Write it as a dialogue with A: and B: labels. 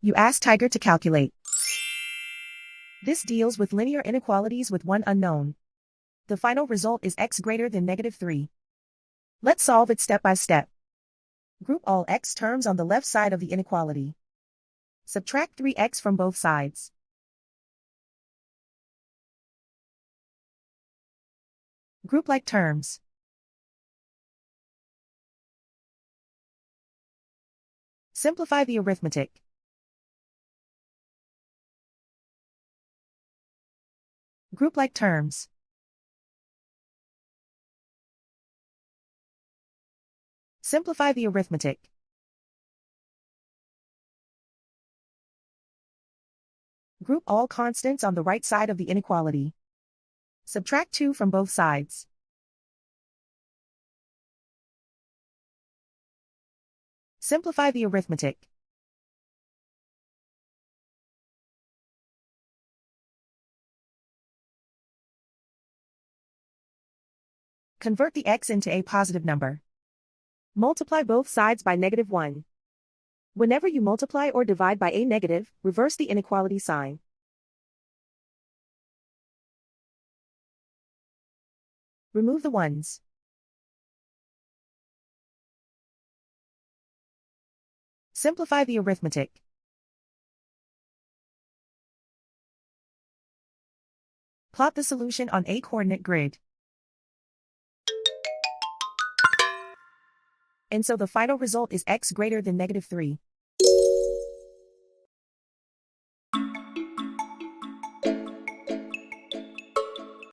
A: You ask Tiger to calculate. This deals with linear inequalities with one unknown. The final result is x greater than -3. Let's solve it step by step. Group all x terms on the left side of the inequality. Subtract 3x from both sides. Group like terms. Simplify the arithmetic. Group like terms. Simplify the arithmetic. Group all constants on the right side of the inequality. Subtract 2 from both sides. Simplify the arithmetic. Convert the x into a positive number. Multiply both sides by -1. Whenever you multiply or divide by a negative, reverse the inequality sign. Remove the ones. Simplify the arithmetic. Plot the solution on a coordinate grid. And so the final result is x greater than -3.